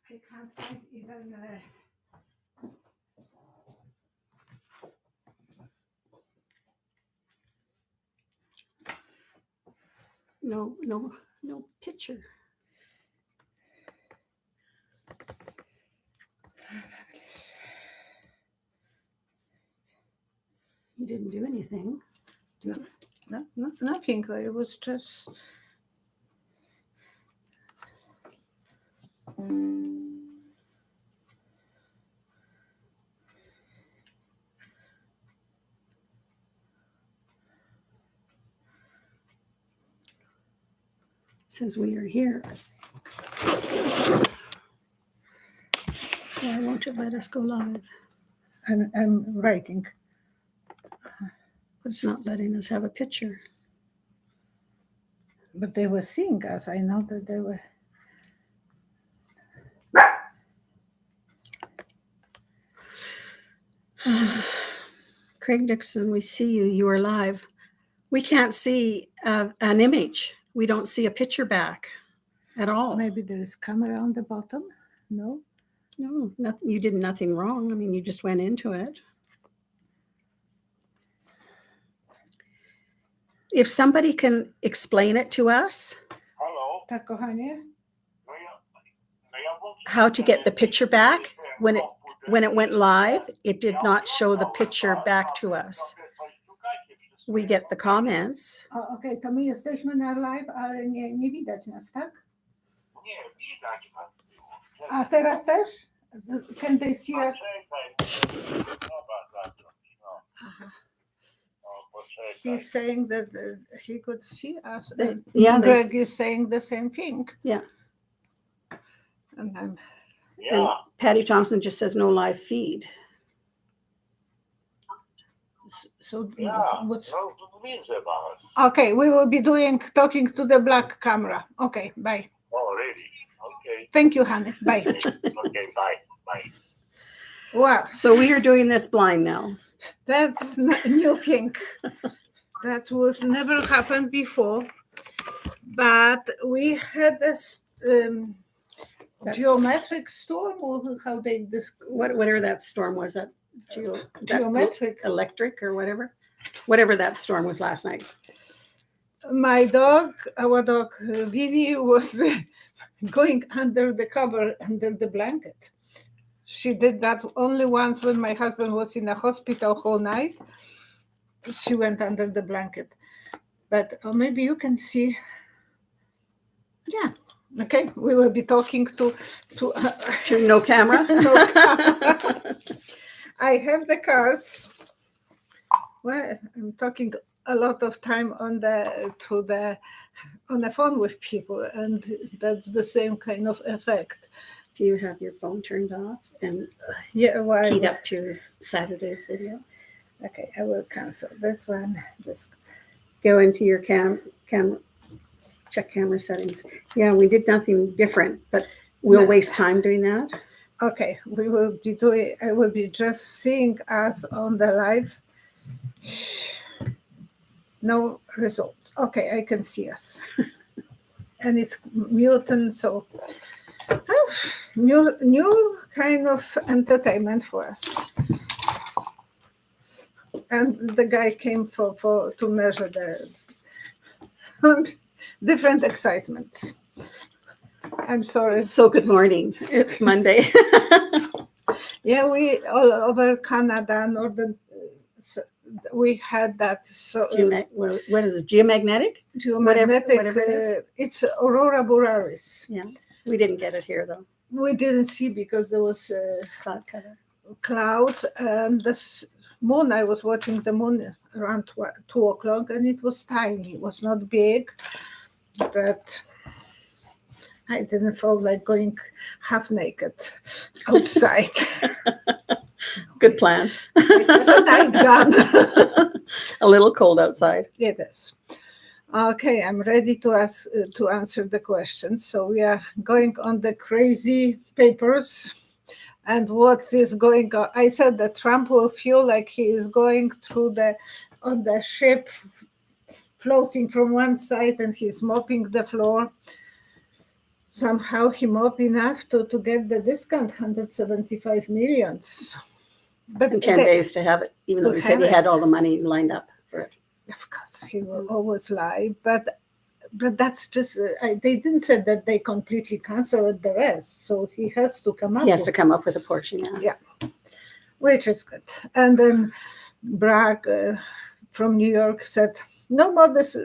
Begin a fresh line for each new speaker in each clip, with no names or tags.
I can't find even no picture. You didn't do anything. Did you?
No, nothing. It was just.
It says we are here. Why won't it let us go live?
I'm writing.
But it's not letting us have a picture.
But they were seeing us. I know that they were.
Craig Dixon, we see you. You are live. We can't see an image. We don't see a picture back at all.
Maybe there is camera on the bottom. No?
No, nothing. You did nothing wrong. I mean, you just went into it. If somebody can explain it to us,
Tak, kochanie?
how to get the picture back when it went live, it did not show the picture back to us. We get the comments.
O, okej, to my jesteśmy na live, ale nie widać nas, tak?
Nie, widać was było.
A teraz też? Can they see us?
Poczekaj. Dobra, zacząć. No. Poczekaj.
He's saying that he could see us. And
Yeah,
Greg is saying the same thing.
Yeah.
And I'm
Yeah.
Patty Thompson just says no live feed.
so
Yeah.
what's
No, widzę was.
okay, we will be talking to the black camera. Okay, bye.
Oh, really? Okay.
Thank you, honey. Bye.
Okay, bye. Bye.
Wow,
So we are doing this blind now.
that's a new thing. That was never happened before. But we had this geometric storm, or how they
Whatever that storm was, that
geometric.
electric or whatever that storm was last night.
My dog, our dog Vivi, was going under the cover, under the blanket. She did that only once when my husband was in a hospital whole night. She went under the blanket. But maybe you can see. Yeah. Okay. We will be talking to
No camera?
No camera. I have the cards. Well, I'm talking a lot of time on the phone with people, and that's the same kind of effect.
Do you have your phone turned off and
Yeah, why?
keyed up to Saturday's video?
Okay, I will cancel this one. This
Go into your camera, check camera settings. Yeah, we did nothing different, but we'll
No.
waste time doing that.
okay. I will be just seeing us on the live. No results. Okay, I can see us, and it's mutant. So new kind of entertainment for us. And the guy came for to measure the different excitement. I'm sorry.
So good morning. It's Monday.
Yeah, we all over Canada, northern. We had that. So
What is it? Geomagnetic?
geomagnetic.
Whatever it is.
It's aurora borealis.
Yeah. We didn't get it here though.
We didn't see because there was
Cloud cover.
clouds and the moon. I was watching the moon around 2 o'clock, and it was tiny. It was not big, but I didn't feel like going half naked outside.
Good plan.
A night gun.
A little cold outside.
It is. Okay, I'm ready to answer the questions. So we are going on the crazy papers. And what is going on? I said that Trump will feel like he is going through on the ship, floating from one side, and he's mopping the floor. somehow he moped enough to get the discount, 175 millions. But
In 10 days to have it, even though
to
he said
have
he
it.
had all the money lined up for it.
Of course, he will always lie, but that's just they didn't say that they completely canceled the rest, so he has to come up.
He has to
with,
come up with a portion, yeah.
which is good. And then Bragg from New York said, "No more this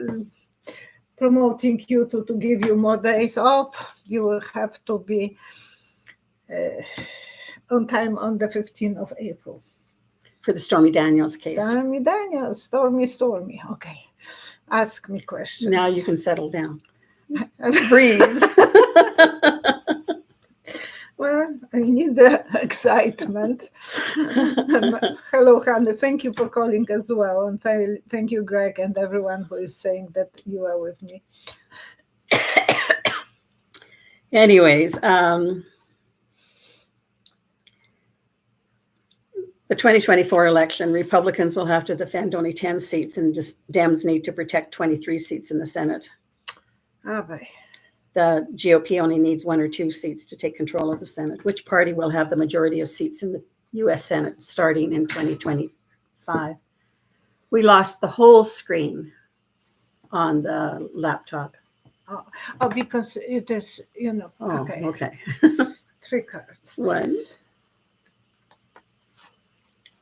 promoting you to give you more days off. You will have to be on time on the 15th of April."
For the Stormy Daniels case.
Stormy Daniels, stormy. Okay, ask me questions.
Now you can settle down. Breathe.
Well, I need the excitement. Hello, Hannah. Thank you for calling as well. And thank you, Greg, and everyone who is saying that you are with me.
Anyways, the 2024 election, Republicans will have to defend only 10 seats, and just Dems need to protect 23 seats in the Senate.
Oh, boy.
The GOP only needs 1 or 2 seats to take control of the Senate. Which party will have the majority of seats in the U.S. Senate starting in 2025? We lost the whole screen on the laptop.
Oh, because it is,
Oh,
okay.
okay.
3 cards.
1,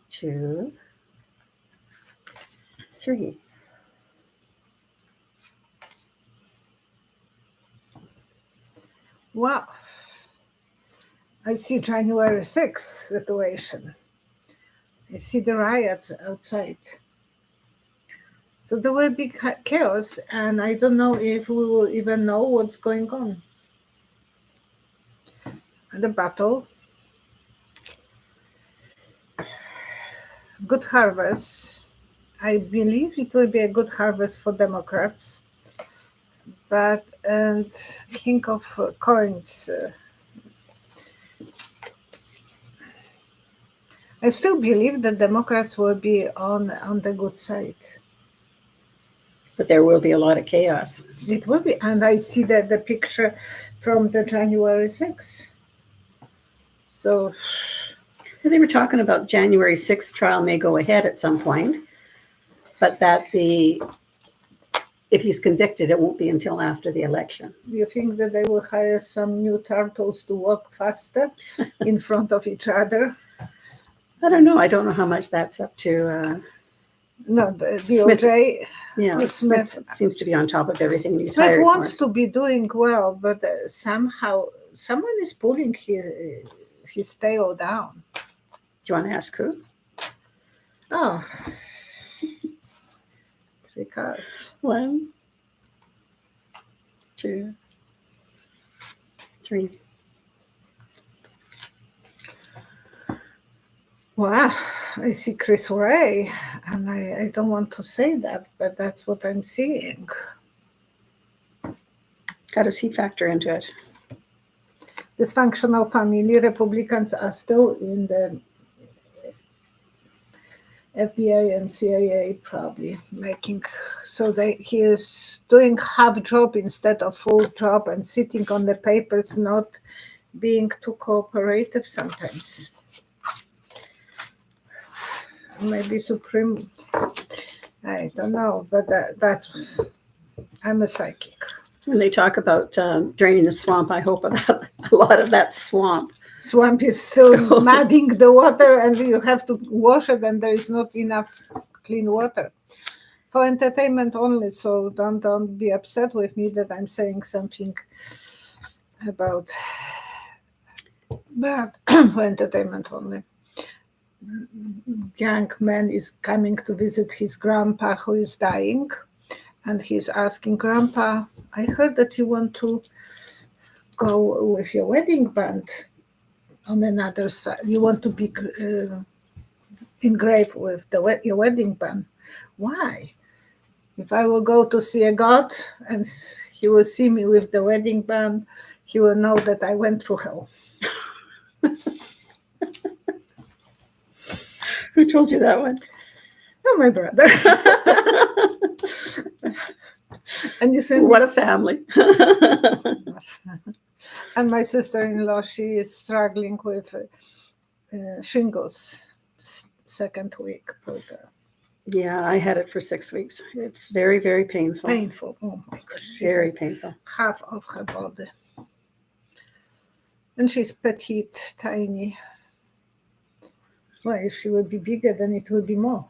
2, 3.
Wow. I see January 6th situation. I see the riots outside. So there will be chaos, and I don't know if we will even know what's going on. The battle. Good harvest. I believe it will be a good harvest for Democrats. But, and King of Coins. I still believe the Democrats will be on the good side.
But there will be a lot of chaos.
It will be, and I see that the picture from the January 6th. So
They were talking about January 6th trial may go ahead at some point, but that if he's convicted, it won't be until after the election.
do you think that they will hire some new turtles to walk faster in front of each other?
I don't know. I don't know how much that's up to.
No, the
Smith.
DOJ.
Yeah,
Smith.
Smith seems to be on top of everything. He's
Smith
hired
wants
for.
to be doing well, but somehow someone is pulling his tail down.
Do you want to ask who?
Oh, 3 cards.
1, 2, 3.
Wow, I see Chris Ray, and I don't want to say that, but that's what I'm seeing.
How does he factor into it?
Dysfunctional family. Republicans are still in the FBI and CIA probably making so he is doing half job instead of full job and sitting on the papers, not being too cooperative sometimes. Maybe Supreme, I don't know, but that's, I'm a psychic.
When they talk about draining the swamp, I hope about a lot of that swamp.
Swamp is still muddying the water, and you have to wash it, and there is not enough clean water. For entertainment only, so don't be upset with me that I'm saying something about bad. For entertainment only. Young man is coming to visit his grandpa who is dying, and he's asking, "Grandpa, I heard that you want to go with your wedding band on another side. You want to be engraved with your wedding band. Why? If I will go to see a god and he will see me with the wedding band, he will know that I went through hell."
Who told you that one?
Oh, my brother. And you said,
What a family.
And my sister-in-law, she is struggling with shingles, second week.
Yeah, I had it for 6 weeks. It's very, very painful.
Painful. Oh my gosh.
Very painful.
Half of her body. And she's petite, tiny. Well, if she would be bigger, then it would be more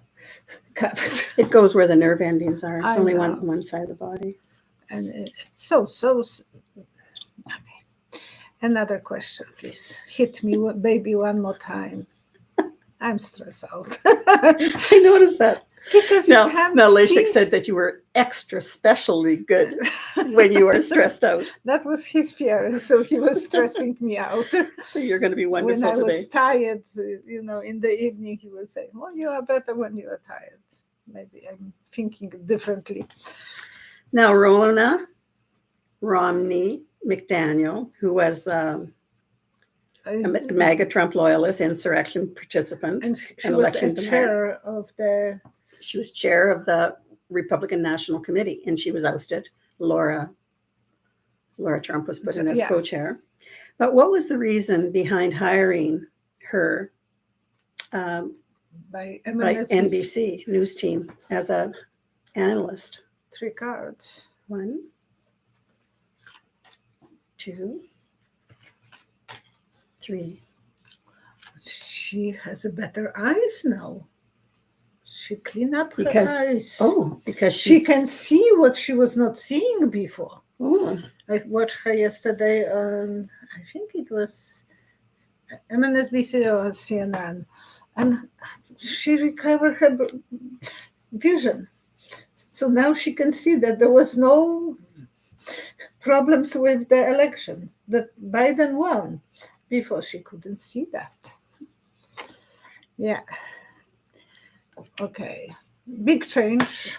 covered.
It goes where the nerve endings are. It's
I
only
know.
one side of the body.
And it's so. Okay. Another question, please. Hit me, baby, one more time. I'm stressed out.
I noticed that.
Because you
Now,
can't
Leszek
see.
said that you were extra specially good when you were stressed out.
That was his fear, so he was stressing me out.
So you're going to be
When
wonderful
I
today.
was tired, in the evening, he would say, "Well, you are better when you are tired." Maybe I'm thinking differently.
Now, Rona Romney McDaniel, who was a MAGA Trump loyalist, insurrection participant,
And she
an
was
election
a
denier.
chair of the.
She was chair of the Republican National Committee, and she was ousted. Laura Trump was put in as
Yeah.
co-chair. But what was the reason behind hiring her
By
by NBC News team as an analyst?
3 cards.
1, 2, 3.
She has a better eyes now. She cleaned up her
Because-
eyes.
Because
She can see what she was not seeing before.
Oh,
I watched her yesterday on, I think it was MSNBC or CNN, and she recovered her vision. So now she can see that there was no problems with the election, that Biden won. Before she couldn't see that. Yeah. Okay. Big change.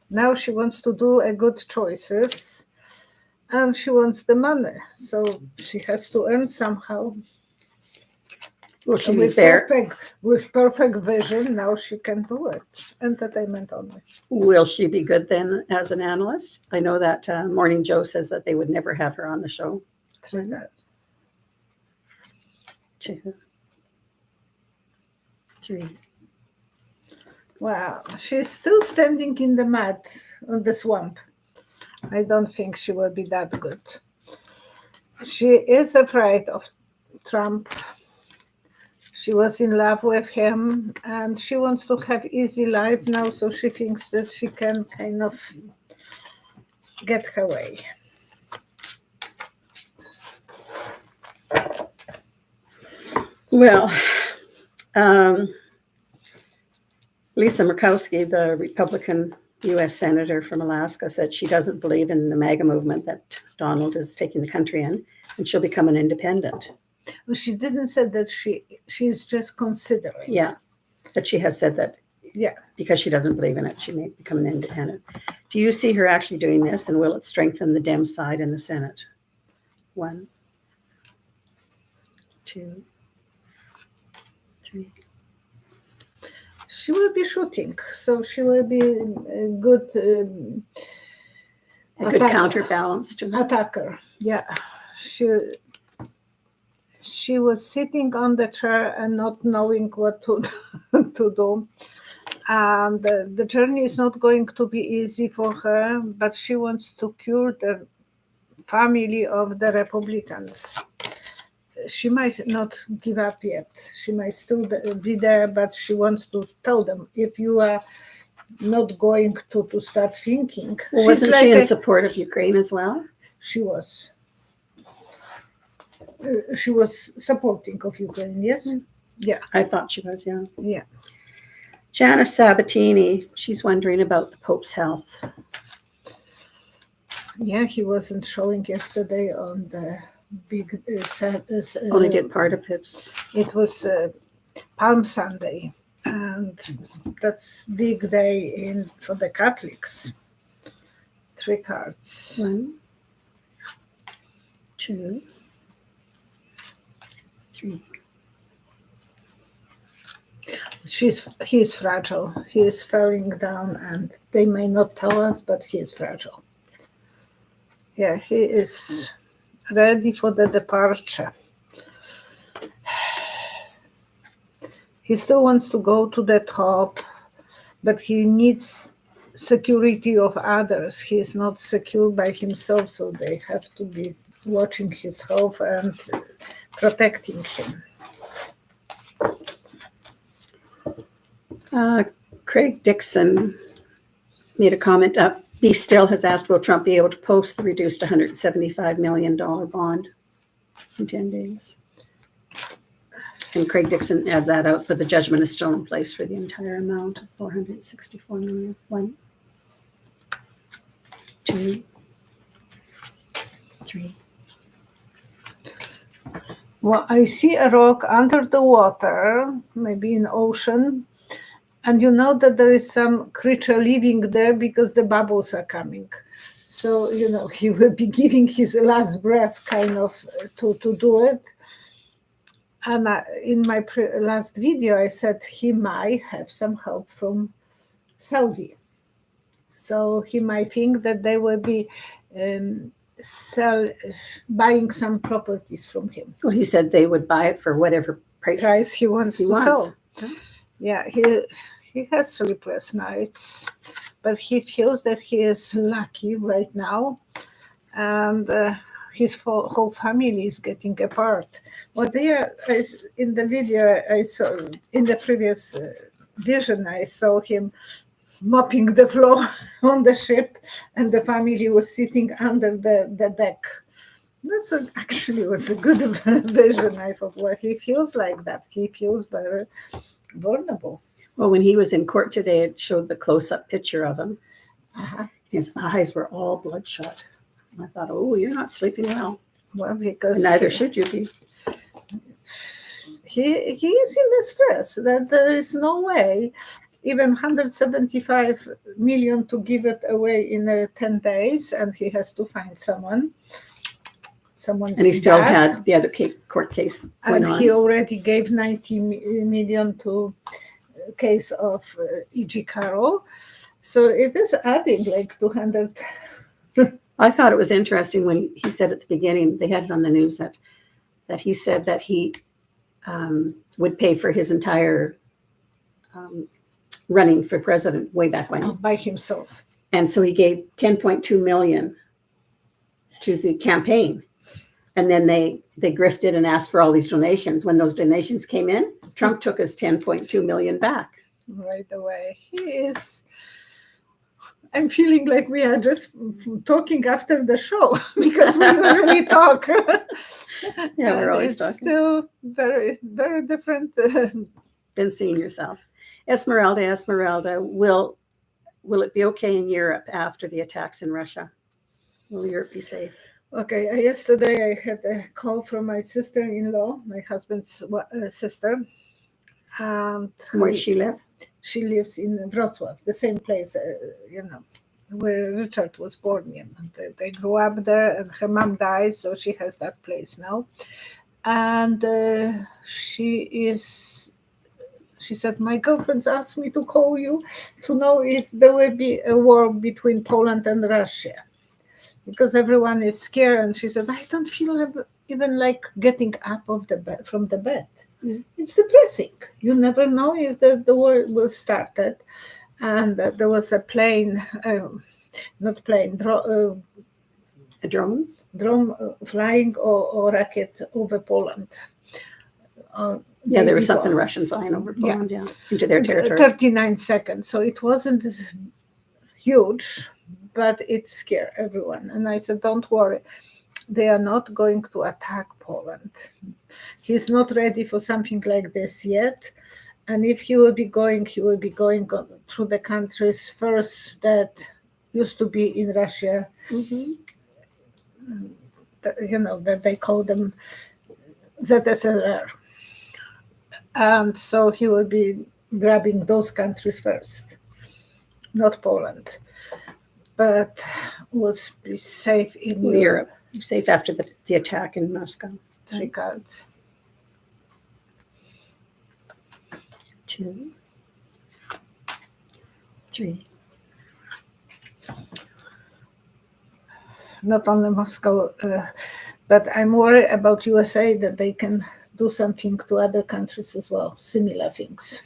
Now she wants to do a good choices, and she wants the money. So she has to earn somehow.
will she be fair?
With perfect vision, now she can do it. Entertainment only.
Will she be good then as an analyst? I know that Morning Joe says that they would never have her on the show.
3 cards.
2, 3.
Wow, she's still standing in the mud on the swamp. I don't think she will be that good. She is afraid of Trump. She was in love with him, and she wants to have easy life now, so she thinks that she can kind of get her way.
Well, Lisa Murkowski, the Republican U.S. Senator from Alaska, said she doesn't believe in the MAGA movement that Donald is taking the country in, and she'll become an independent.
Well, she didn't say that she's just considering.
Yeah, but she has said that
Yeah.
because she doesn't believe in it, she may become an independent. Do you see her actually doing this, and will it strengthen the Dem side in the Senate? 1, 2, 3.
She will be shooting, so she will be a good
A good counterbalance to that.
attacker. Yeah, she was sitting on the chair and not knowing what to do. And the journey is not going to be easy for her, but she wants to cure the family of the Republicans. She might not give up yet. She might still be there, but she wants to tell them, if you are not going to start thinking.
Well,
She's
wasn't
like
she in support of Ukraine as well?
She was. She was supporting of Ukraine, yes? Yeah,
I thought she was, yeah.
yeah.
Janice Sabatini, she's wondering about the Pope's health.
Yeah, he wasn't showing yesterday on the big...
Only did part of his.
It was Palm Sunday, and that's big day for the Catholics. 3 cards.
1, 2, 3.
He is fragile. He is falling down, and they may not tell us, but he is fragile. Yeah, he is ready for the departure. He still wants to go to the top, but he needs security of others. He is not secure by himself, so they have to be watching his health and protecting him.
Craig Dixon made a comment up. Be Still has asked, will Trump be able to post the reduced $175 million bond in 10 days? And Craig Dixon adds that out, but the judgment is still in place for the entire amount of $464 million. 1, 2, 3.
Well, I see a rock under the water, maybe in ocean, and you know that there is some creature living there because the bubbles are coming. So, he will be giving his last breath kind of to do it. And in my last video, I said he might have some help from Saudi. So he might think that they will be buying some properties from him.
Well, he said they would buy it for whatever price
He wants to sell. Yeah, he has sleepless nights, but he feels that he is lucky right now, and his whole family is getting apart. Well, in the video I saw, in the previous vision, I saw him mopping the floor on the ship, and the family was sitting under the deck. Actually was a good vision. I thought, well, he feels like that. He feels very vulnerable.
Well, when he was in court today, it showed the close-up picture of him.
Uh-huh.
His eyes were all bloodshot. I thought, oh, you're not sleeping well.
Well, because
And neither should you be.
He is in distress that there is no way, even 175 million to give it away in 10 days, and he has to find someone. And
he still had the other court case going on.
And he already gave 90 million to case of E.G. Carroll. So it is adding like 200.
I thought it was interesting when he said at the beginning, they had it on the news that he said that he would pay for his entire running for president way back when.
By himself.
And so he gave 10.2 million to the campaign. And then they grifted and asked for all these donations. When those donations came in, Trump took his 10.2 million back.
Right away. I'm feeling like we are just talking after the show because we usually talk.
Yeah, we're always talking.
It's still very, very different.
Than seeing yourself. Esmeralda, will it be okay in Europe after the attacks in Russia? Will Europe be safe?
Okay, yesterday I had a call from my sister-in-law, my husband's sister. And
where does she live?
She lives in Wrocław, the same place, where Richard was born in. They grew up there, and her mom died, so she has that place now. And she said, my girlfriends asked me to call you to know if there will be a war between Poland and Russia. Because everyone is scared, and she said, I don't feel even like getting up from the bed. Mm. It's depressing. You never know if the war will start. And there was a plane, a drone flying or rocket over Poland.
There was something Russian flying over Poland, into their territory.
39 seconds. So it wasn't huge, but it scared everyone. And I said, don't worry. They are not going to attack Poland. He's not ready for something like this yet. And if he will be going through the countries first that used to be in Russia, that they call them ZSRR. And so he will be grabbing those countries first, not Poland. But would be safe in Europe.
Safe after the attack in Moscow.
3 cards.
2, 3.
Not only Moscow, But I'm worried about USA that they can do something to other countries as well, similar things.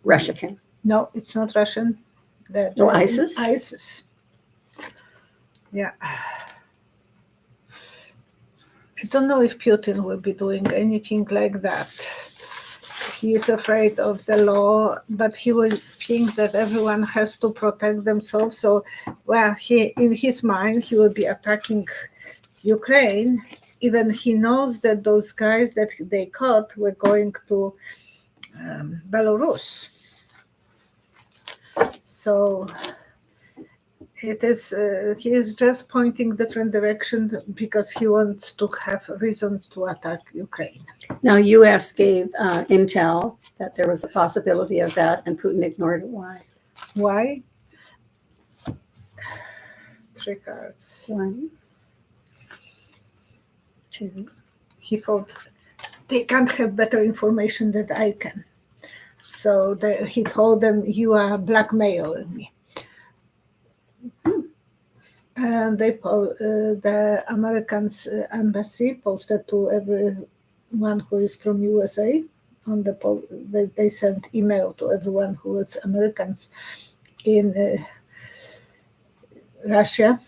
Russia can.
No, it's not Russian.
No, ISIS?
ISIS. Yeah. I don't know if Putin will be doing anything like that. He is afraid of the law, but he will think that everyone has to protect themselves. So, well, in his mind, he will be attacking Ukraine. Even he knows that those guys that they caught were going to Belarus. So it is he is just pointing different directions because he wants to have reasons to attack Ukraine.
Now, U.S. gave intel that there was a possibility of that, and Putin ignored it. Why?
Why? 3 cards.
1, 2.
He thought they can't have better information than I can. So he told them, you are blackmailing me. And the American embassy posted to everyone who is from USA. They sent email to everyone who is Americans in Russia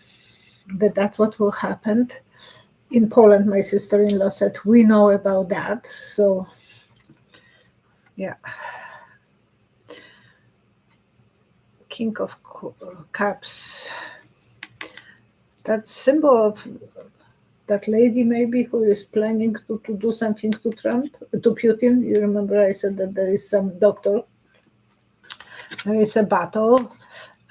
that's what will happen. In Poland, my sister-in-law said, we know about that. So, yeah. King of Cups. That symbol of that lady maybe who is planning to do something to Putin. You remember I said that there is some doctor. There is a battle.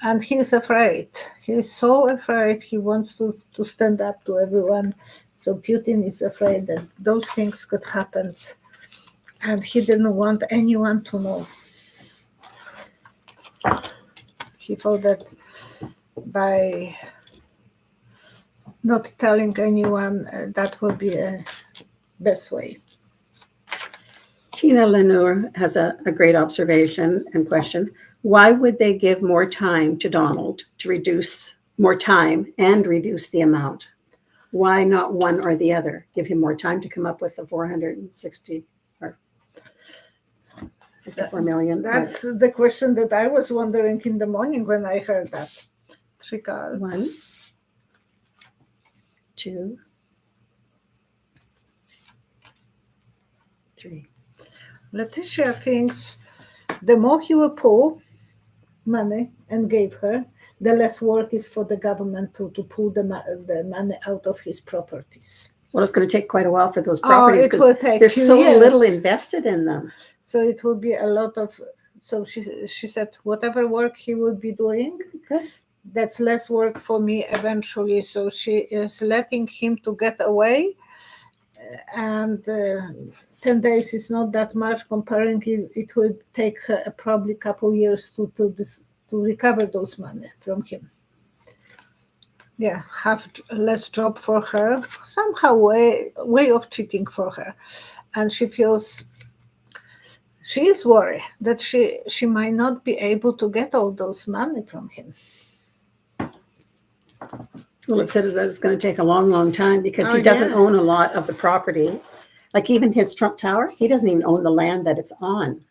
And he's afraid. He's so afraid. He wants to stand up to everyone. So Putin is afraid that those things could happen. And he didn't want anyone to know. He thought that by not telling anyone, that would be a best way.
Tina Lenore has a great observation and question. Why would they give more time to Donald to reduce more time and reduce the amount? Why not one or the other? Give him more time to come up with the 460 or 64 million.
That's the question that I was wondering in the morning when I heard that. 3 cards.
1, 2, 3.
Letitia thinks the more he will pull money and gave her, the less work is for the government to pull the money out of his properties.
Well, it's going to take quite a while for those properties
it will take
there's so
years.
little invested in them.
So it will be a lot of. So she said, whatever work he will be doing,
Good.
That's less work for me eventually. So she is letting him to get away, and 10 days is not that much. Comparing it will take probably a couple years to recover those money from him. Yeah, have less job for her, somehow way of cheating for her, and she feels. She is worried that she might not be able to get all those money from him.
Well, it says that it's going to take a long, long time because he doesn't own a lot of the property. Like even his Trump Tower, he doesn't even own the land that it's on.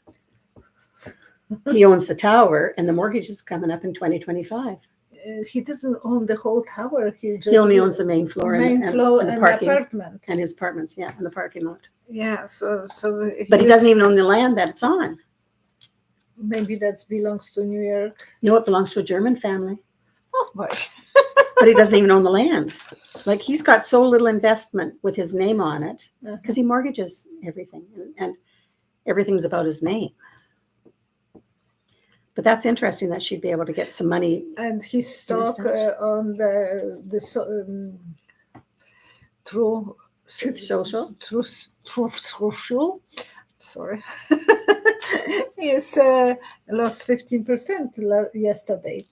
He owns the tower, and the mortgage is coming up in 2025.
He doesn't own the whole tower. He
only owns the main floor and the parking
apartment
and his apartments, and the parking lot.
Yeah, so
but he doesn't even own the land that it's on.
Maybe that belongs to New York.
No, it belongs to a German family.
Oh boy.
But he doesn't even own the land. Like he's got so little investment with his name on it because he mortgages everything and everything's about his name. But that's interesting that she'd be able to get some money.
And his stock on the Truth Social. Sorry. Is lost 15% yesterday.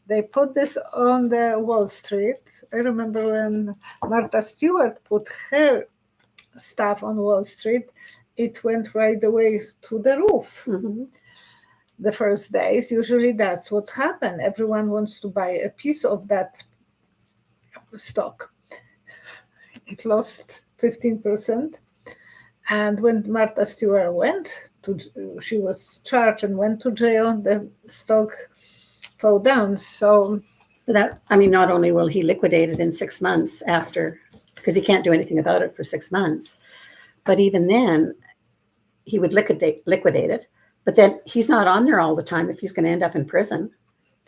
They put this on the Wall Street. I remember when Martha Stewart put her stuff on Wall Street, it went right away to the roof.
Mm-hmm.
The first days, usually that's what's happened. Everyone wants to buy a piece of that stock. it lost 15%. And when Martha Stewart she was charged and went to jail, the stock fell down. So
That, I mean, not only will he liquidate it in 6 months after, because he can't do anything about it for 6 months, but even then, he would liquidate it. But then he's not on there all the time if he's going to end up in prison.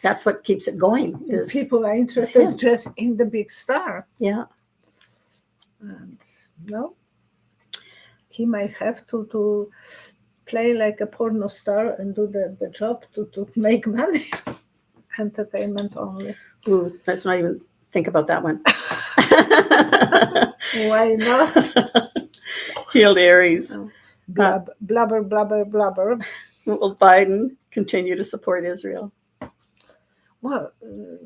That's what keeps it going. Is
people are
him.
interested just in the big star.
Yeah.
And no, he might have to play like a porno star and do the job to make money. Entertainment only.
Ooh, let's not even think about that one.
Why not?
Healed Aries.
Oh. Blubber, blubber, blubber.
Will Biden continue to support Israel?
Well,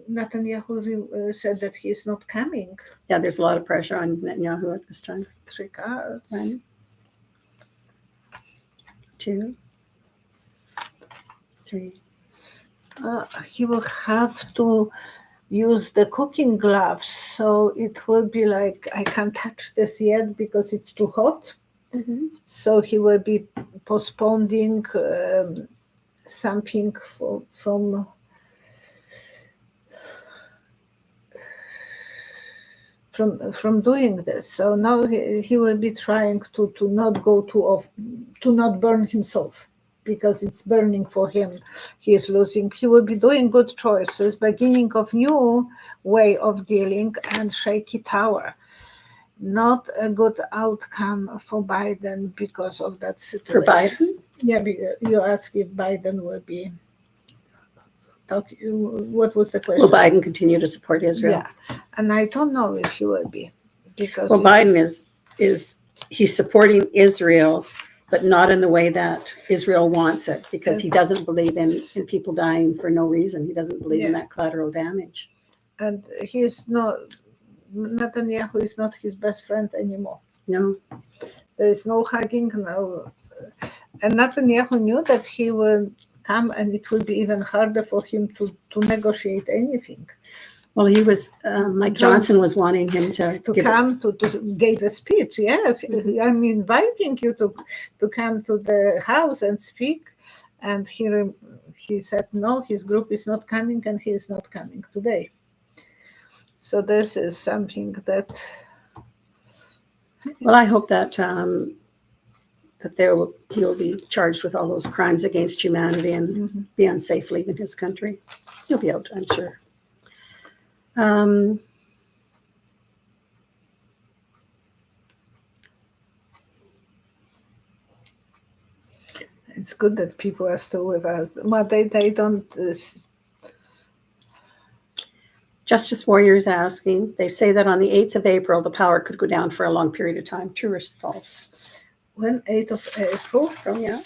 Netanyahu said that he's not coming.
Yeah, there's a lot of pressure on Netanyahu at this time.
3 cards.
1, 2, 3.
He will have to use the cooking gloves, so it will be like, I can't touch this yet because it's too hot.
Mm-hmm.
So he will be postponing something from doing this. So now he will be trying to not go too off, to not burn himself, because it's burning for him. He is losing. He will be doing good choices, beginning of new way of dealing, and shaky tower. Not a good outcome for Biden because of that situation.
For Biden?
Yeah, you ask if Biden will be. What was the question?
Will Biden continue to support Israel?
Yeah, and I don't know if he will be, because
Well, Biden is he's supporting Israel, but not in the way that Israel wants it, because he doesn't believe in people dying for no reason. He doesn't believe in that collateral damage.
And Netanyahu is not his best friend anymore.
No.
There is no hugging now. And Netanyahu knew that he will come, and it will be even harder for him to negotiate anything.
Well, he was, Mike Johnson was wanting him to
come to give a speech. Yes, I'm inviting you to come to the house and speak. And he said, no, his group is not coming, and he is not coming today. So this is something that...
Well, I hope that he'll be charged with all those crimes against humanity and be unsafe leaving his country. He'll be out, I'm sure.
It's good that people are still with us. Well, they don't...
Justice Warrior is asking, they say that on the 8th of April, the power could go down for a long period of time. True or false?
When? 8th of April?
Oh, yeah.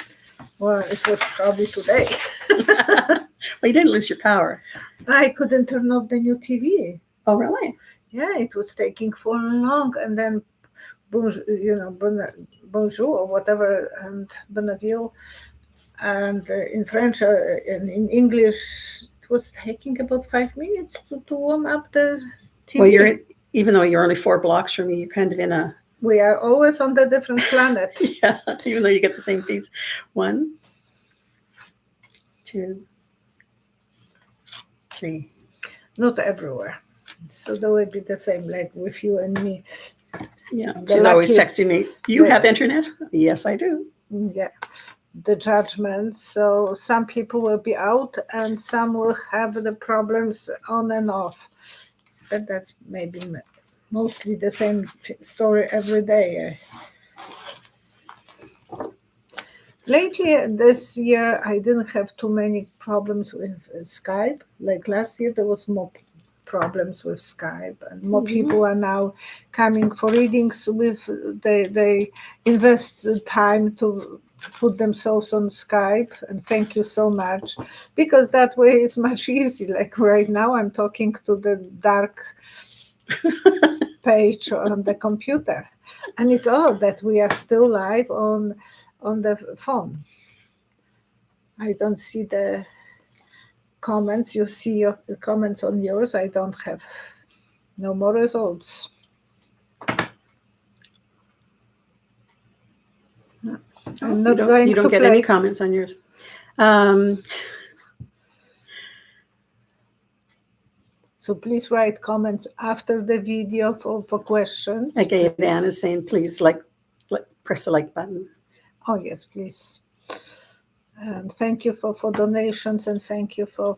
Well, it was probably today.
Well, you didn't lose your power.
I couldn't turn off the new TV.
Oh, really?
Yeah, it was taking for long, and then bonjour or whatever, and bonjour, and in French and in English, it was taking about 5 minutes to warm up the TV.
Well, even though you're only 4 blocks from me, you're kind of in a...
We are always on the different planet.
Yeah, even though you get the same feeds. 1, 2, 3.
Not everywhere. So that would be the same, like with you and me.
Yeah, she's always texting me, you have internet? Yes, I do.
Yeah, the judgment. So some people will be out, and some will have the problems on and off. But that's maybe mostly the same story every day. Lately, this year, I didn't have too many problems with Skype. Like last year, there was more problems with Skype, and more people are now coming for readings. They invest the time to put themselves on Skype, and thank you so much, because that way is much easier. Like right now, I'm talking to the dark page on the computer, and it's odd that we are still live on the phone. I don't see the comments. You see the comments on yours. I don't have no more results. I'm not going
You don't
to
get
play.
any comments on yours. Um,
So please write comments after the video for questions.
okay, Dan is saying, please press the like button.
Oh, yes, please. And thank you for donations, and thank you for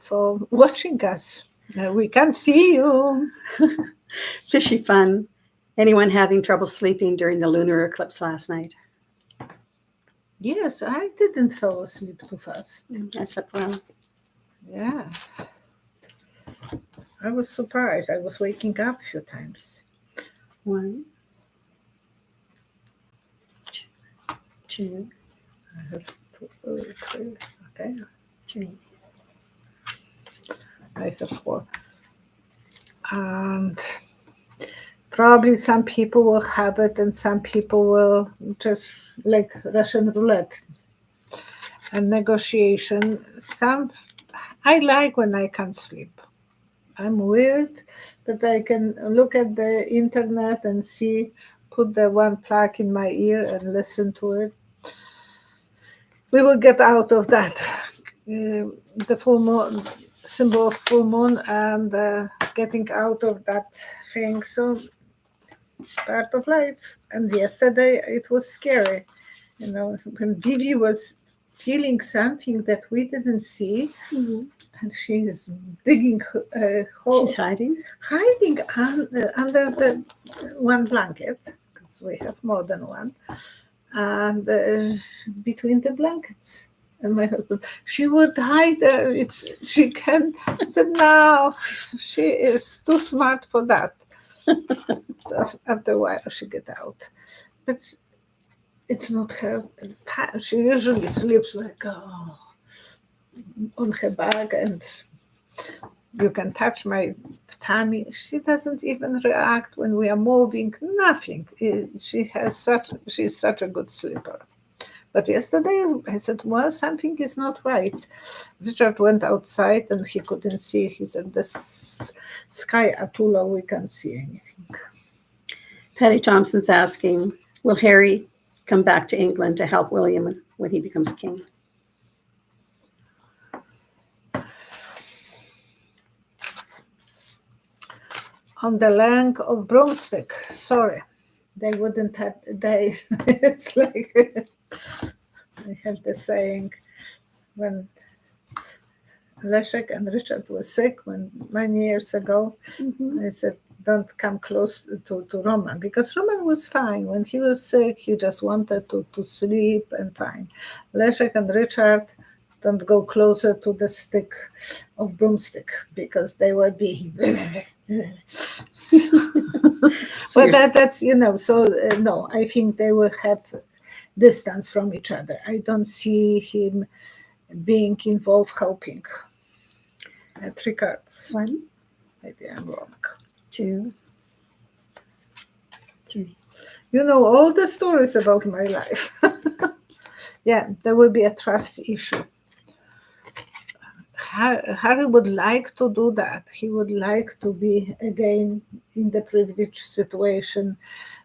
watching us. We can see you.
Fishy fun. Anyone having trouble sleeping during the lunar eclipse last night?
Yes, I didn't fall asleep too fast.
I slept well.
Yeah. I was surprised. I was waking up a few times.
1, 2,
I have 2, 3. Okay.
3.
I have 4. And probably some people will have it and some people will just like Russian roulette and negotiation. I like when I can't sleep. I'm weird, but I can look at the internet and put the one plug in my ear and listen to it. We will get out of that. The full moon, symbol of full moon, and getting out of that thing. So it's part of life. And yesterday it was scary. When Vivi was feeling something that we didn't see, and she is digging a hole.
She's hiding?
Hiding under the one blanket, because we have more than one, and between the blankets. And my husband, she would hide there. She can. I said, no, she is too smart for that. So after a while, she get out. But it's not her time. She usually sleeps like on her back, and you can touch my tummy. She doesn't even react when we are moving. Nothing. She's such a good sleeper. But yesterday I said, well, something is not right. Richard went outside and he couldn't see. He said, the sky Atula, we can't see anything.
Patty Thompson's asking, will Harry come back to England to help William when he becomes king?
On the length of broomstick. Sorry, they wouldn't have. It's like I have the saying when Leszek and Richard were sick many years ago. I said, don't come close to Roman, because Roman was fine. When he was sick, he just wanted to sleep and fine. Leszek and Richard, don't go closer to the stick of broomstick, because they will be but that's no, I think they will have distance from each other. I don't see him being involved helping. 3 cards.
1,
Maybe I'm wrong.
2, 3.
You know all the stories about my life. Yeah, there will be a trust issue. Harry would like to do that. He would like to be again in the privileged situation,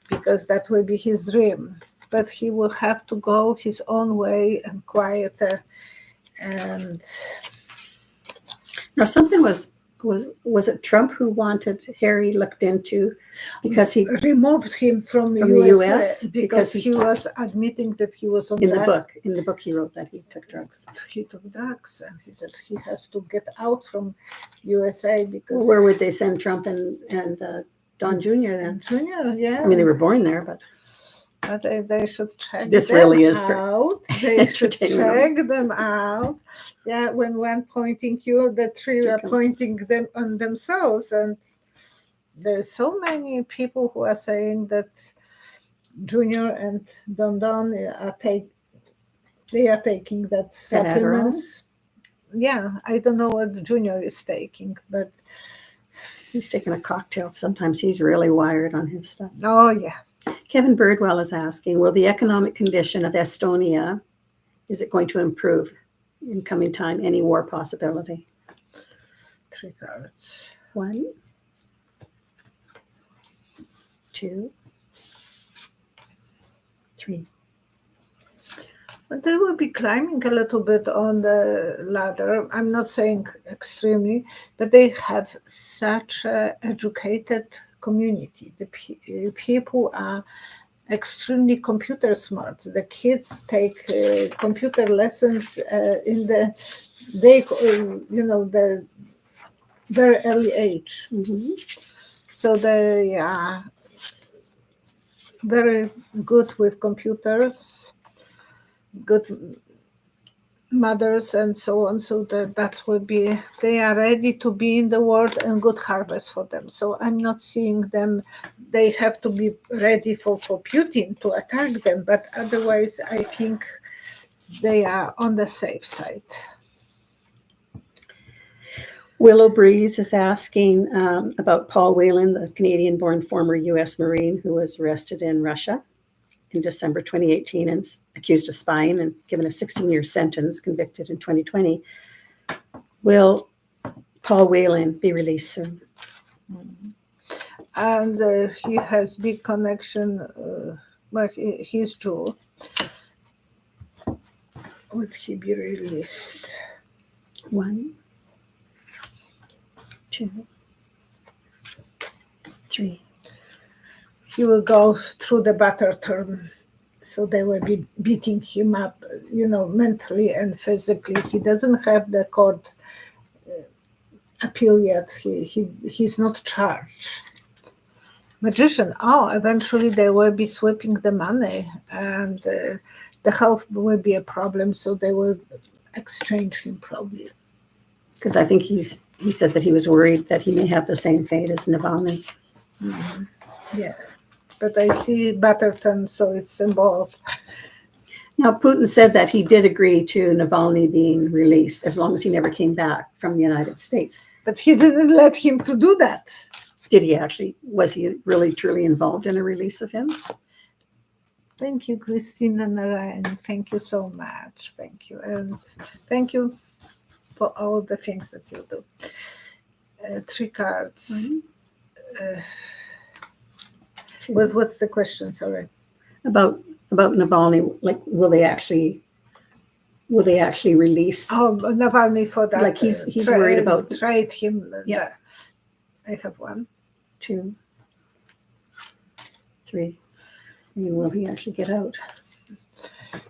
because that will be his dream. But he will have to go his own way and quieter. And
Now, something was it Trump who wanted Harry looked into because he
removed him from
the US
because he was admitting that he was on
in
drugs.
the book he wrote that he took drugs.
He took drugs, and he said he has to get out from USA because.
Well, where would they send Trump and Don Jr. then?
Junior, yeah.
I mean, they were born there, but
they should check
this
them
really is for
out. They should
entertainment.
check them out. Yeah, when one pointing you, the 3 are pointing them on themselves, and there's so many people who are saying that Junior and Don are taking that supplements. Yeah, I don't know what Junior is taking, but
he's taking a cocktail. Sometimes he's really wired on his stuff.
Oh yeah.
Kevin Birdwell is asking, will the economic condition of Estonia, is it going to improve in coming time? Any war possibility?
3 cards.
1, 2, 3.
But they will be climbing a little bit on the ladder. I'm not saying extremely, but they have such a educated community. The people are extremely computer smart. The kids take computer lessons in the the very early age.
Mhm.
So they are very good with computers, good mothers and so on, so that will be, they are ready to be in the world and good harvest for them. So I'm not seeing them, they have to be ready for Putin to attack them, but otherwise I think they are on the safe side.
Willow Breeze is asking about Paul Whelan, the Canadian-born former U.S. Marine who was arrested in Russia in December 2018 and accused of spying and given a 16-year sentence, convicted in 2020. Will Paul Whelan be released soon?
And he has big connection, he's Jew. Would he be released?
1, 2, 3.
He will go through the battle term, so they will be beating him up, mentally and physically. He doesn't have the court appeal yet. He's not charged. Magician, eventually they will be sweeping the money, and the health will be a problem, so they will exchange him probably.
Because I think he said that he was worried that he may have the same fate as Navalny.
Mm-hmm. Yeah, but I see Batterton, so it's involved.
Now, Putin said that he did agree to Navalny being released as long as he never came back from the United States.
But he didn't let him to do that.
Did he actually? Was he really, truly involved in a release of him?
Thank you, Christina Narayan. Thank you so much. Thank you. And thank you for all the things that you do. 3 cards.
Mm-hmm.
What's the question? Sorry.
About Navalny, like will they actually release?
Navalny for that.
Like he's worried about
trade him.
Yeah.
I have 1,
2, 3. And will he actually get out?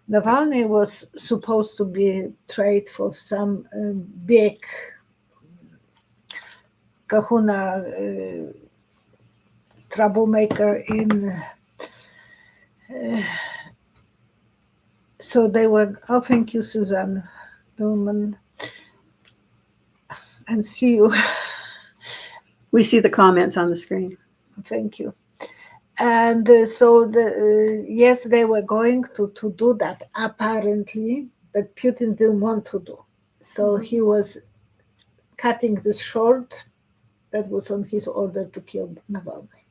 Navalny was supposed to be tried for some big kahuna troublemaker in. So they were. Oh, thank you, Suzanne Bowman, and see you.
We see the comments on the screen.
Thank you. And so yes, they were going to do that apparently, but Putin didn't want to do. So he was cutting this short. That was on his order to kill Navalny,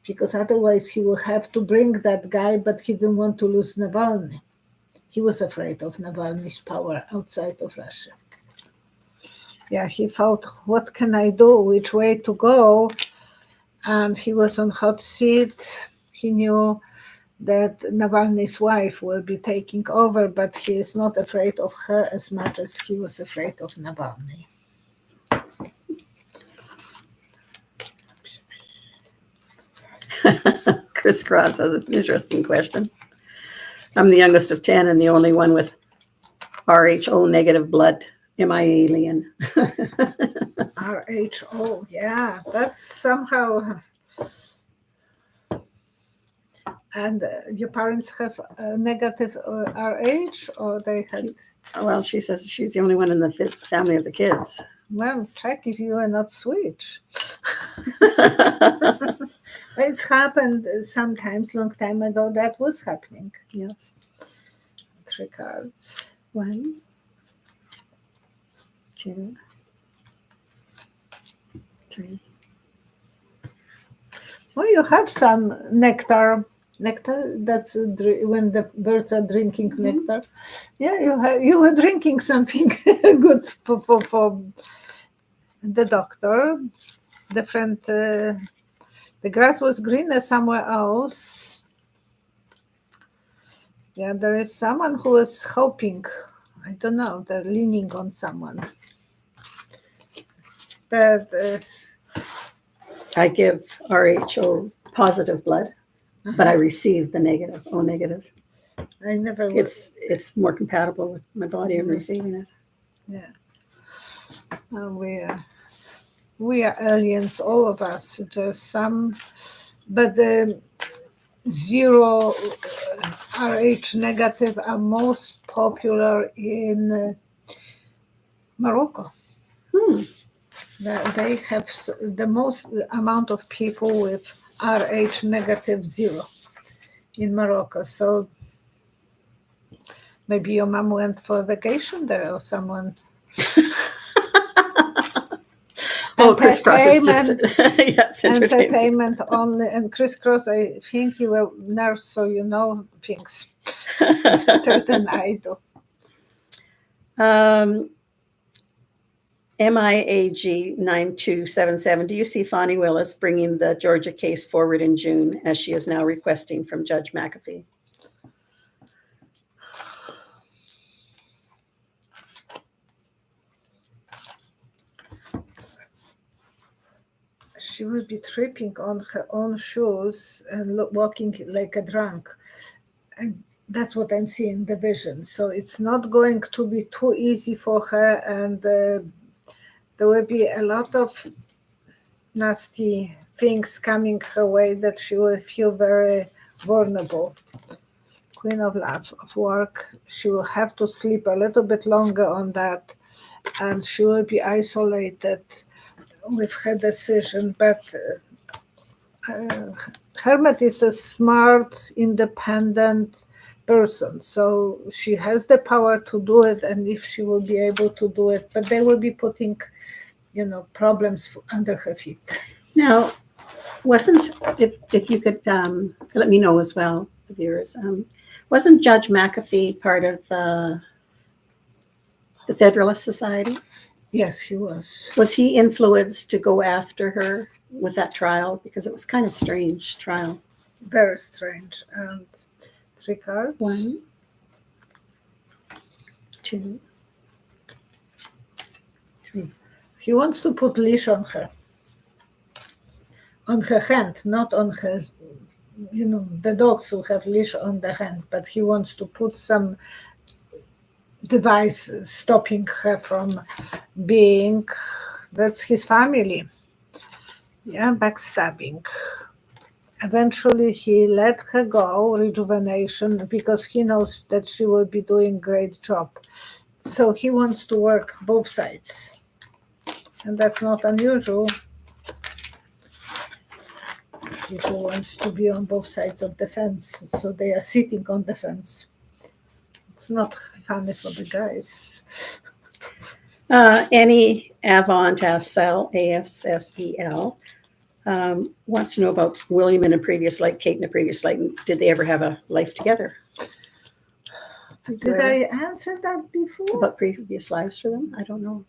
because otherwise he would have to bring that guy, but he didn't want to lose Navalny. He was afraid of Navalny's power outside of Russia. Yeah, he thought, what can I do? Which way to go? And he was on hot seat. He knew that Navalny's wife will be taking over, but he is not afraid of her as much as he was afraid of Navalny.
Chris Cross has an interesting question. I'm the youngest of 10 and the only one with RHO negative blood. Am I alien?
RHO, yeah, that's somehow. And your parents have a negative RH, or they had?
Well, she says she's the only one in the family of the kids.
Well, check if you are not switch. It's happened sometimes, long time ago, that was happening.
Yes.
3 cards.
1, 2, 3.
Well, you have some nectar. Nectar, that's when the birds are drinking nectar. Yeah, you were drinking something good for the doctor. Different. The grass was greener somewhere else. Yeah, there is someone who is helping. I don't know, they're leaning on someone. But
I give RHO positive blood, but I receive the negative, O negative.
I never would.
It's more compatible with my body. I'm receiving it.
Yeah. We are aliens, all of us. Just some, but the zero RH negative are most popular in Morocco. They have the most amount of people with RH negative zero in Morocco. So maybe your mom went for vacation there, or someone.
Oh, crisscross is just yes,
entertainment only. And crisscross, I think you were nurse, so you know things better than I do.
MIAG 9277. Do you see Fani Willis bringing the Georgia case forward in June, as she is now requesting from Judge McAfee?
She will be tripping on her own shoes and walking like a drunk. And that's what I'm seeing, the vision. So it's not going to be too easy for her, and there will be a lot of nasty things coming her way that she will feel very vulnerable. Queen of Love of work, she will have to sleep a little bit longer on that, and she will be isolated with her decision. But Hermet is a smart, independent person, so she has the power to do it, and if she will be able to do it, but they will be putting, problems under her feet.
Now, if you could let me know as well, the viewers, wasn't Judge McAfee part of the Federalist Society?
Yes, he was.
Was he influenced to go after her with that trial? Because it was kind of strange trial.
Very strange. And 3 cards.
1, 2, 3.
He wants to put leash on her hand, not on her. The dogs will have leash on the hand, but he wants to put some device stopping her from being. That's his family. Yeah, backstabbing. Eventually, he let her go, rejuvenation, because he knows that she will be doing great job. So he wants to work both sides. And that's not unusual. People wants to be on both sides of the fence, so they are sitting on the fence. It's not funny for the guys.
Any Avant Assel, ASSEL, wants to know about William in a previous life, Kate in a previous life. Did they ever have a life together?
Did I answer that before?
About previous lives for them? I don't know.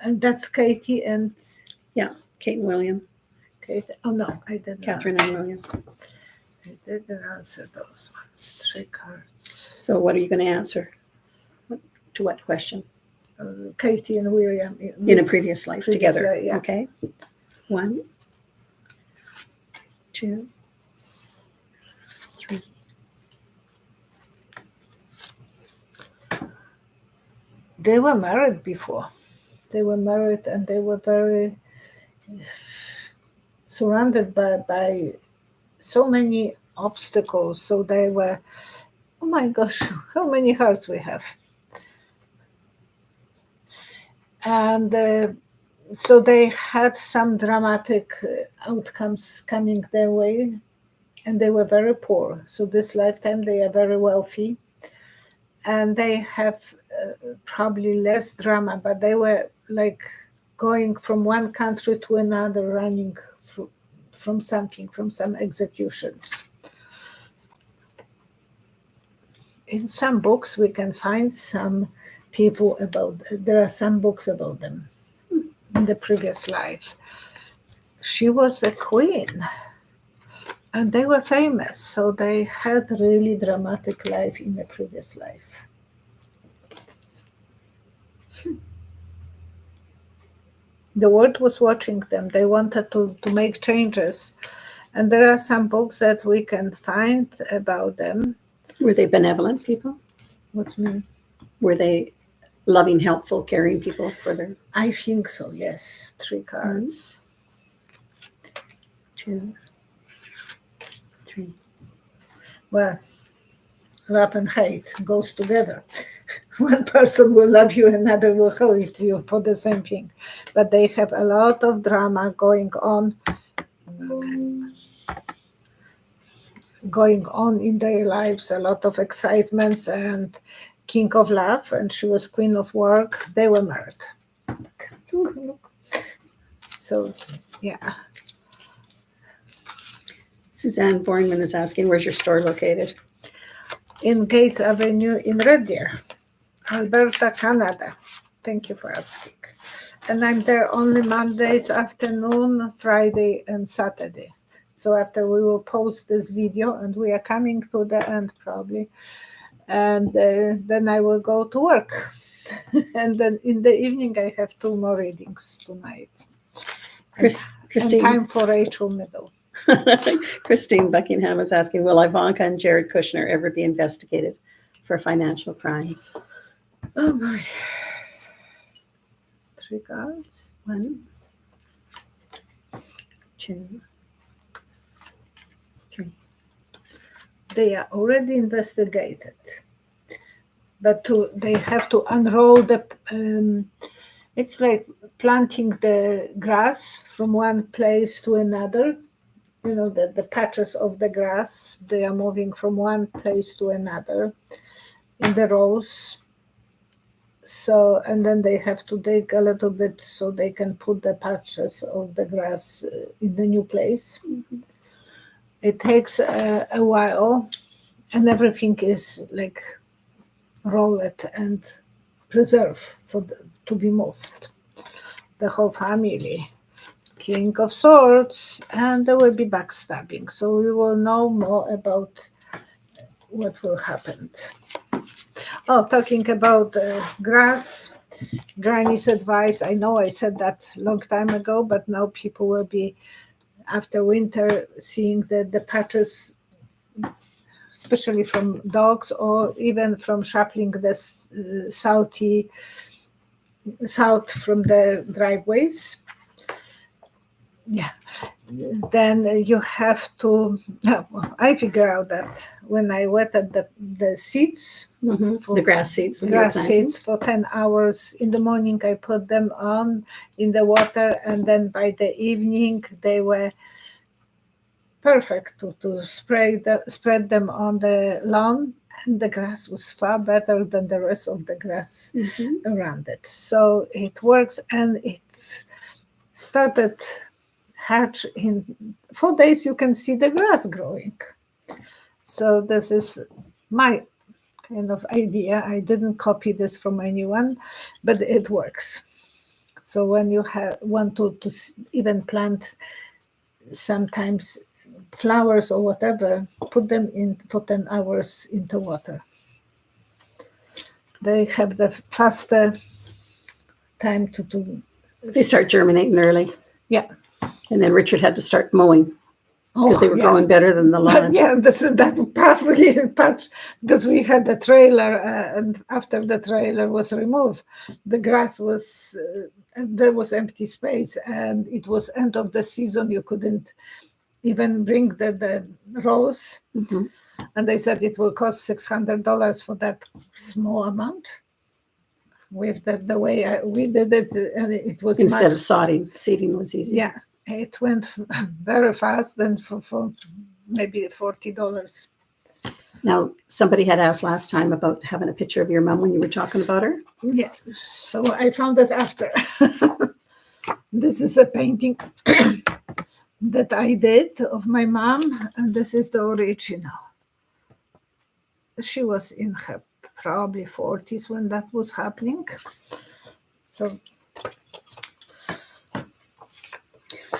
And that's Katie and...
Yeah, Kate and William.
Kate. Oh, no, I didn't.
Catherine and William.
I didn't answer those ones. 3 cards.
So what are you going to answer? To what question?
Katie and William.
In a previous life together.
Yeah.
Okay. 1, 2, 3.
They were married before. They were married, and they were very surrounded by so many obstacles. So they were, oh my gosh, how many hearts we have. And so they had some dramatic outcomes coming their way, and they were very poor. So this lifetime they are very wealthy, and they have probably less drama, but they were like going from one country to another, running from some executions. In some books we can find some people there are some books about them in the previous life. She was a queen. And they were famous, so they had really dramatic life in the previous life. The world was watching them. They wanted to make changes. And there are some books that we can find about them.
Were they benevolent people?
What mean?
Were they loving, helpful, caring people for their
I think so, yes. 3 cards.
2, 3?
Well, love and hate goes together. One person will love you, another will hate you for the same thing. But they have a lot of drama going on in their lives, a lot of excitements, and King of Love, and she was Queen of Work. They were married. So, yeah.
Suzanne Bornman is asking, where's your store located?
In Gates Avenue in Red Deer, Alberta, Canada. Thank you for asking. And I'm there only Mondays afternoon, Friday, and Saturday. So after we will post this video, and we are coming to the end probably, and then I will go to work. And then in the evening, I have 2 more readings tonight. And
Christine,
time for Rachel Middle.
Christine Buckingham is asking, will Ivanka and Jered Kushner ever be investigated for financial crimes?
Oh my. 3 cards.
1, 2, 3.
They are already investigated, but they have to unroll the. It's like planting the grass from one place to another. You know, the patches of the grass, they are moving from one place to another in the rows. So, and then they have to dig a little bit so they can put the patches of the grass in the new place. Mm-hmm. It takes a while, and everything is like rolled and preserved to be moved. The whole family. King of Swords, and there will be backstabbing. So we will know more about what will happen. Oh, talking about grass, Granny's advice. I know I said that long time ago, but now people will be, after winter, seeing the patches, especially from dogs or even from shuffling the salt from the driveways. Yeah, then you have to. I figure out that when I wetted the seeds,
the grass seeds,
for 10 hours in the morning, I put them on in the water, and then by the evening they were perfect to spread them on the lawn, and the grass was far better than the rest of the grass around it. So it works, and it started. Hatch in 4 days, you can see the grass growing. So this is my kind of idea. I didn't copy this from anyone, but it works. So when you want to even plant sometimes flowers or whatever, put them in for 10 hours into water. They have the faster time to.
They start germinating early.
Yeah.
And then Richard had to start mowing because they were growing better than the lawn.
Yeah, that patch, because we had a trailer, and after the trailer was removed, the grass was, there was empty space, and it was end of the season. You couldn't even bring the rows. Mm-hmm. And they said it will cost $600 for that small amount. With the way we did it, and it was
instead of seeding was easy.
Yeah. It went very fast, and for maybe $40.
Now, somebody had asked last time about having a picture of your mom when you were talking about her.
Yeah, so I found it after. This is a painting that I did of my mom, and this is the original. She was in her probably 40s when that was happening. So.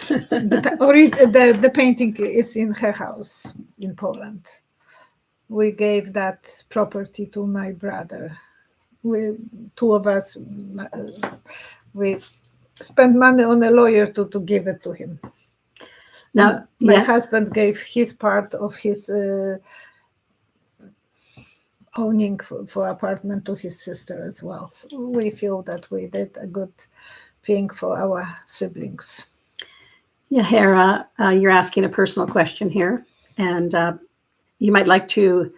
The painting is in her house in Poland. We gave that property to my brother. Two of us, we spent money on a lawyer to give it to him.
Now,
My
yeah,
husband gave his part of his owning for apartment to his sister as well. So we feel that we did a good thing for our siblings.
yeah, Hera, you're asking a personal question here, and you might like to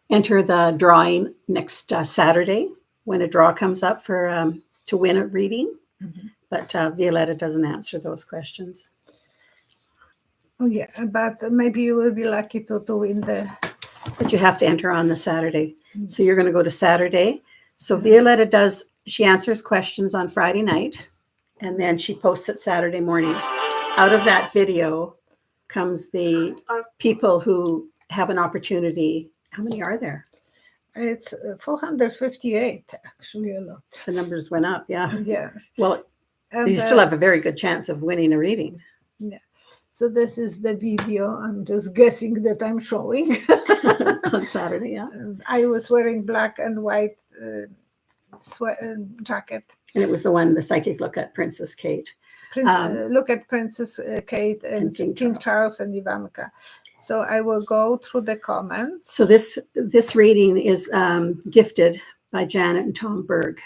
enter the drawing next Saturday when a draw comes up for to win a reading.
Mhm.
But Violetta doesn't answer those questions.
Oh yeah, but maybe you will be lucky to win the.
But you have to enter on the Saturday. So you're going to go to Saturday. So
Mhm.
Violetta she answers questions on Friday night, and then she posts it Saturday morning. Out of that video comes the people who have an opportunity. How many are there?
It's 458, actually a lot.
The numbers went up, yeah.
Yeah.
Well,
And,
you still have a very good chance of winning a reading.
So this is the video. I'm just guessing that I'm showing.
On Saturday, yeah.
I was wearing black and white jacket.
And it was the psychic look at Princess Kate.
Look at Princess Kate and King Charles and Ivanka. So I will go through the comments.
So this reading is gifted by Janet and Tom Berg.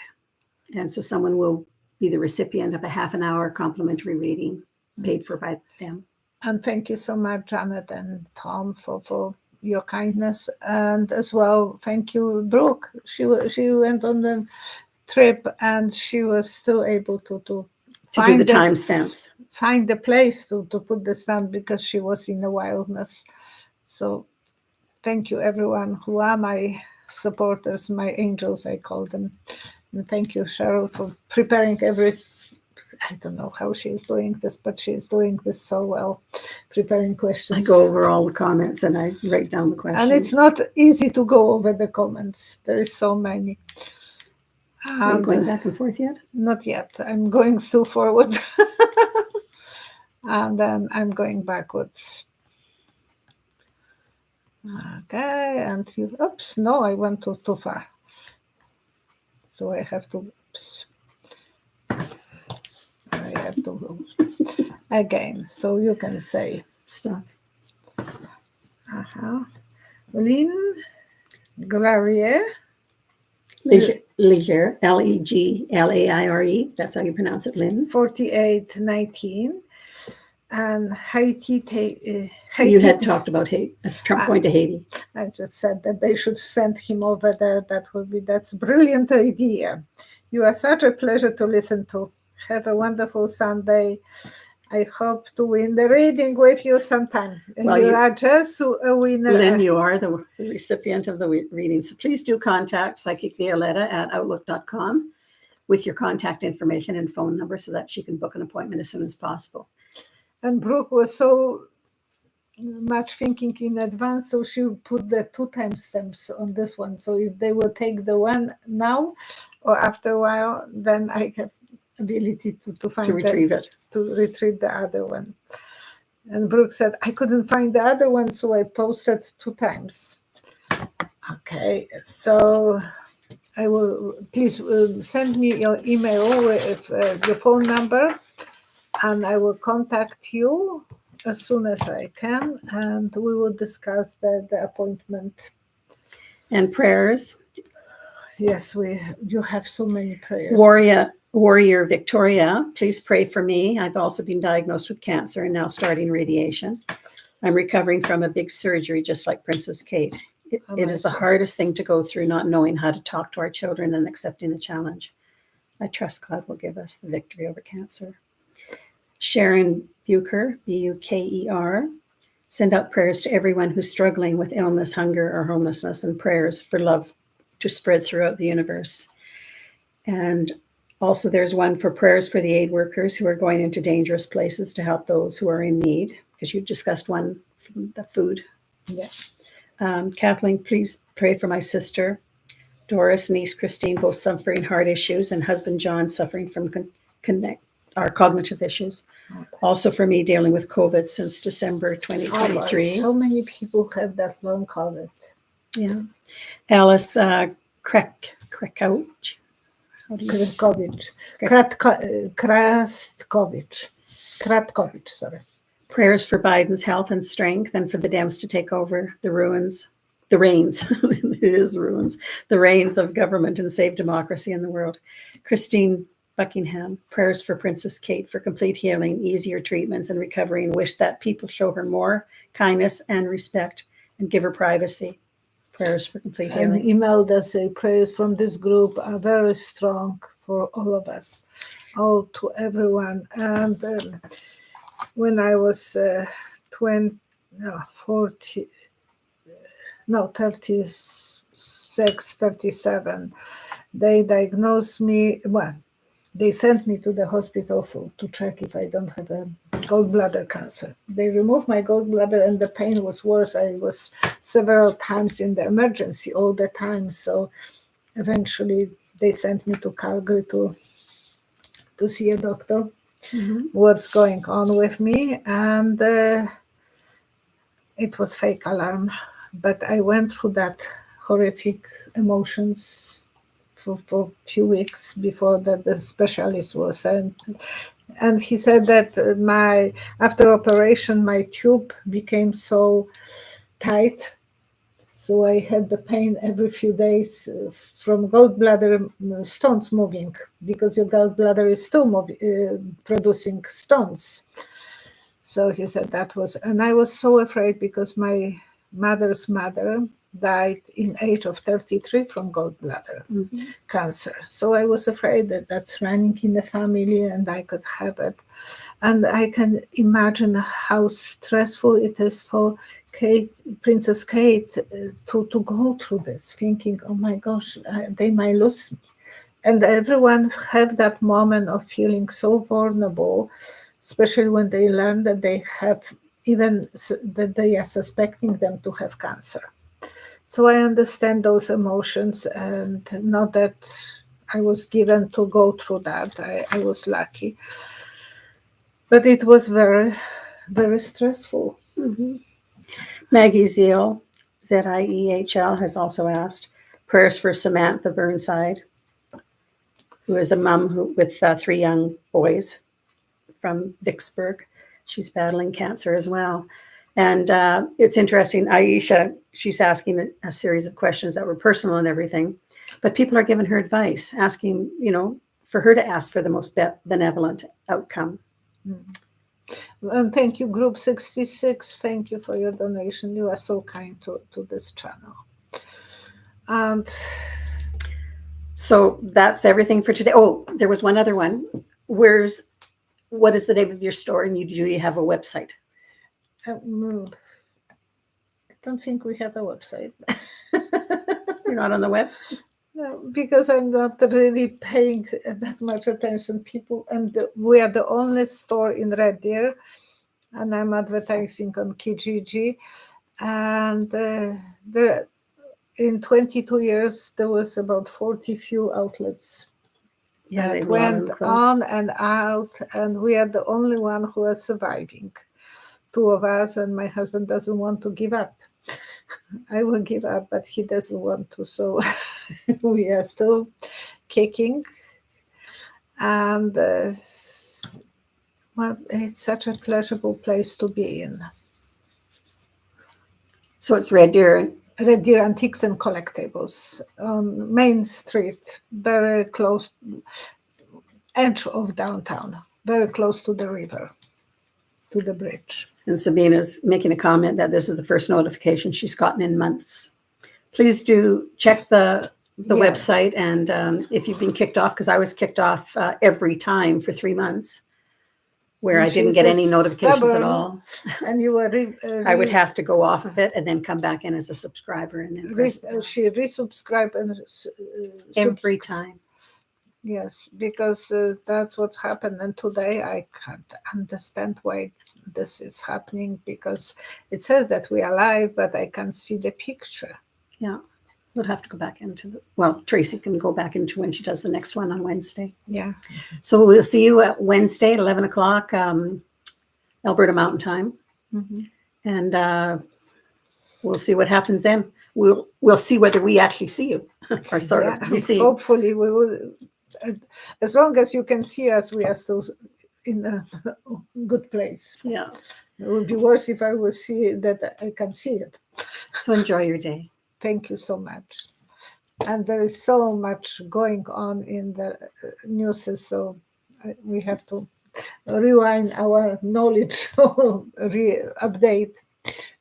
And so someone will be the recipient of a half an hour complimentary reading paid for by them.
And thank you so much, Janet and Tom, for your kindness. And as well, thank you, Brooke. She went on the trip and she was still able to
do the timestamps.
Find the place to put the stamp because she was in the wilderness. So thank you, everyone who are my supporters, my angels, I call them. And thank you, Cheryl, for preparing I don't know how she is doing this, but she is doing this so well, preparing questions.
I go over all the comments and I write down the questions.
And it's not easy to go over the comments. There is so many.
Are you going back and forth yet?
Not yet. I'm going still forward. And then I'm going backwards. Okay, and oops, no, I went too far. So I have to, oops. I have to go again. So you can say
stop.
Lynn Glarier.
Leger, Leglaire. That's how you pronounce it, Lynn.
4819. And Haiti.
You had talked about Trump going to Haiti.
I just said that they should send him over there. That's a brilliant idea. You are such a pleasure to listen to. Have a wonderful Sunday. I hope to win the reading with you sometime. And
Well,
you are just a winner.
Lynn, you are the recipient of the reading. So please do contact Psychic Violetta at outlook.com with your contact information and phone number so that she can book an appointment as soon as possible.
And Brooke was so much thinking in advance, so she put the 2 timestamps on this one. So if they will take the one now or after a while, then I have ability to find
retrieve it.
To retrieve the other one. And Brooke said, I couldn't find the other one, so I posted 2 times. Okay, so I will, please send me your email with your phone number, and I will contact you as soon as I can, and we will discuss the appointment.
And prayers.
Yes, you have so many prayers.
Warrior Victoria, please pray for me. I've also been diagnosed with cancer and now starting radiation. I'm recovering from a big surgery, just like Princess Kate. It is the hardest thing to go through, not knowing how to talk to our children and accepting the challenge. I trust God will give us the victory over cancer. Sharon Bucher, Buker, send out prayers to everyone who's struggling with illness, hunger, or homelessness, and prayers for love to spread throughout the universe. And also there's one for prayers for the aid workers who are going into dangerous places to help those who are in need, because you discussed one from the food.
Yeah.
Kathleen, please pray for my sister, Doris, niece Christine, both suffering heart issues, and husband John suffering from our cognitive issues. Also for me, dealing with COVID since December 2023.
So many people have that long COVID.
Yeah. Alice Krakowicz.
Kratkovich, sorry.
Prayers for Biden's health and strength, and for the Dems to take over the reins, it is ruins, the reins of government and save democracy in the world. Christine Buckingham, prayers for Princess Kate for complete healing, easier treatments and recovery, and wish that people show her more kindness and respect and give her privacy. Prayers for complete
And
healing.
emailed us prayers from this group are very strong for all of us, all to everyone. And when I was 37, they diagnosed me, they sent me to the hospital to check if I don't have a gallbladder cancer. They removed my gallbladder and the pain was worse. I was several times in the emergency all the time. So eventually they sent me to Calgary to see a doctor. What's going on with me, and it was fake alarm, but I went through that horrific emotions for a few weeks before that the specialist was and he said that after operation my tube became so tight. So I had the pain every few days from gallbladder stones moving, because your gallbladder is still producing stones. So he said that was, and I was so afraid because my mother's mother died in age of 33 from gallbladder cancer. So I was afraid that that's running in the family and I could have it. And I can imagine how stressful it is for Princess Kate, to go through this, thinking, oh my gosh, they might lose me. And everyone have that moment of feeling so vulnerable, especially when they learn that they have, even that they are suspecting them to have cancer. So I understand those emotions, and not that I was given to go through that. I was lucky. But it was very, very stressful.
Maggie Zeal, Ziehl, has also asked prayers for Samantha Burnside, who is a mom with 3 young boys from Vicksburg. She's battling cancer as well. And it's interesting, Aisha, she's asking a series of questions that were personal and everything, but people are giving her advice, asking, for her to ask for the most benevolent outcome.
And thank you, Group 66. Thank you for your donation. You are so kind to this channel. And
so that's everything for today. Oh, there was one other one. What is the name of your store, and do you have a website?
I don't think we have a website.
You're not on the web?
No, because I'm not really paying that much attention. We are the only store in Red Deer, and I'm advertising on Kijiji. And in 22 years, there was about 40 few outlets.
Yeah,
that went on and out, and we are the only one who are surviving. 2 of us, and my husband doesn't want to give up. I will give up, but he doesn't want to. So we are still kicking. And it's such a pleasurable place to be in.
So it's Red Deer
Antiques and Collectibles on Main Street, very close, edge of downtown, very close to the river, to the bridge.
And Sabina's making a comment that this is the first notification she's gotten in months. Please do check the website, and if you've been kicked off, because I was kicked off every time for 3 months, where I didn't get any notifications at all.
And you were
I would have to go off of it and then come back in as a subscriber, and then
she resubscribed and
every time.
Yes, because that's what happened. And today I can't understand why this is happening, because it says that we are live, but I can't see the picture.
Yeah. We'll have to go back well, Tracy can go back into when she does the next one on Wednesday.
Yeah.
So we'll see you at Wednesday at 11 o'clock, Alberta Mountain Time.
Mhm.
And we'll see what happens then. We'll see whether we actually see you or sort of be seen.
Hopefully we will. As long as you can see us, we are still in a good place.
Yeah.
It would be worse if I will see that I can see it.
So enjoy your day.
Thank you so much. And there is so much going on in the news, so we have to rewind our knowledge, update.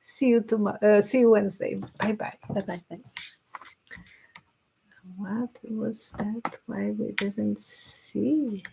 See you tomorrow. See you Wednesday. Bye bye.
Bye-bye. Thanks.
What was that? Why we didn't see?